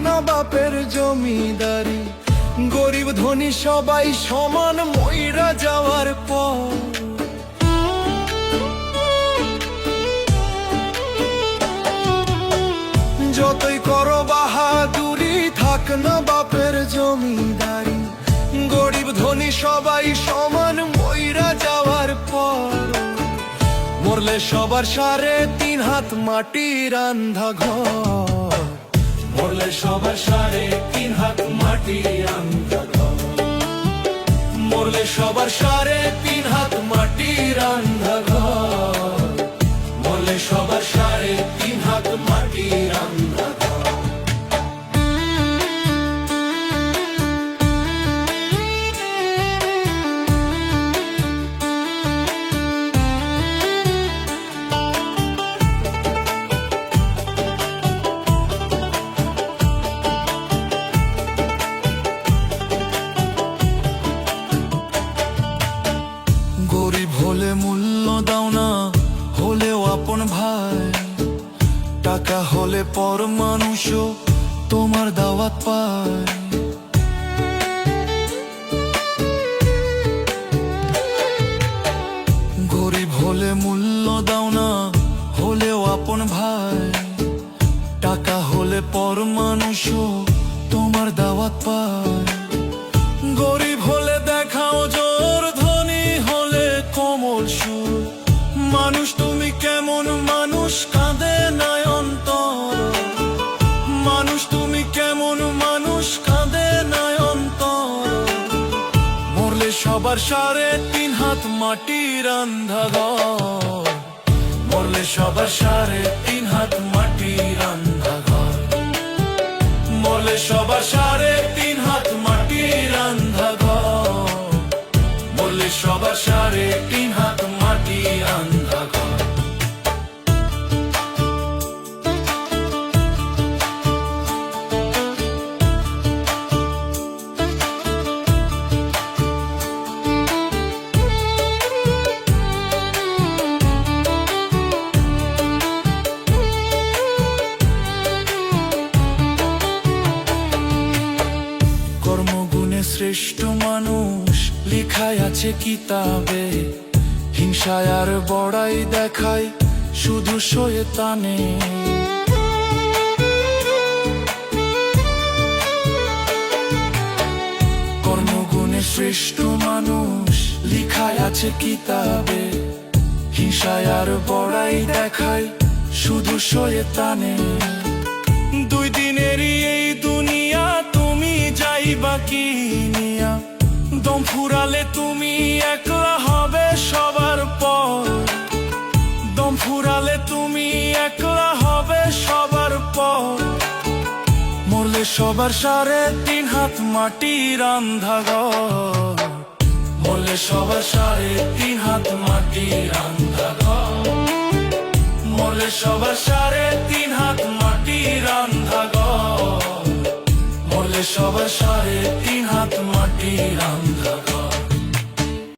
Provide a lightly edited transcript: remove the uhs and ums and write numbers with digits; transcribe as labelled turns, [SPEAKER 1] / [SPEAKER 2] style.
[SPEAKER 1] না বাপের জমিদারি, গরিব ধনী সবাই সমান মইরা যাওয়ার পর। যতই করো বাহাদুরি, থাক না বাপের জমিদারি, গরিব ধনী সবাই সমান মইরা যাওয়ার পর। মরলে সবার 3.5 হাত মাটির আন্ধা ঘর,
[SPEAKER 2] মরলে সবার 3.5 হাত মাটির আন্ধা ঘর,
[SPEAKER 1] মরলে সবার 3.5 হাত মাটির আন্ধা ঘর,
[SPEAKER 2] মরলে সবার 3.5 হাত মাটির আন্ধা ঘর।
[SPEAKER 1] গরিব হলে মূল্য দাও না, হলেও আপন ভাই, টাকা হলে পর মানুষও তোমার দাওয়াত পায়। গরিব হলে মূল্য দাও না, হলেও আপন ভাই, টাকা হলে পর মানুষও তোমার দাওয়াত পায়। গরিব হলে দেখাও জোর, ধনী হলে কোমল সুর, মানুষ তুমি কেমন মানুষ কাঁদে নাই অন্তর, মানুষ তুমি কেমন মানুষ কাঁদে নাই অন্তর। মরলে সবার 3.5 হাত মাটির আন্ধা ঘর,
[SPEAKER 2] মরলে সবার 3.5 হাত মাটির আন্ধা ঘর,
[SPEAKER 1] মরলে সবার 3.5 হাত মাটির আন্ধা ঘর,
[SPEAKER 2] মরলে সবার 3.5 হাত মাটির আন্ধা ঘর।
[SPEAKER 1] কর্মগুণে শ্রেষ্ঠ মানুষ লেখায় আছে কিতাবে, হিংসায় আর বড়াই দেখায় শুধু শয়তানে। কর্মগুণে শ্রেষ্ঠ মানুষ লেখায় আছে কিতাবে, হিংসায় আর বড়াই দেখায় শুধু শয়তানে। 2 দিনেরই এই দুনিয়া, তুমি যাইবা কি নিয়া, দম ফুরালে তুমি একলা হবে সবার পর, দম ফুরালে তুমি একলা হবে সবার পর। মরলে সবার 3.5 হাত মাটির আন্ধা ঘর,
[SPEAKER 2] মরলে সবার 3.5 হাত মাটির আন্ধা ঘর,
[SPEAKER 1] মরলে সবার 3.5 হাত মাটির আন্ধা ঘর,
[SPEAKER 2] মরলে সবার 3.5 হাত মাটির আন্ধা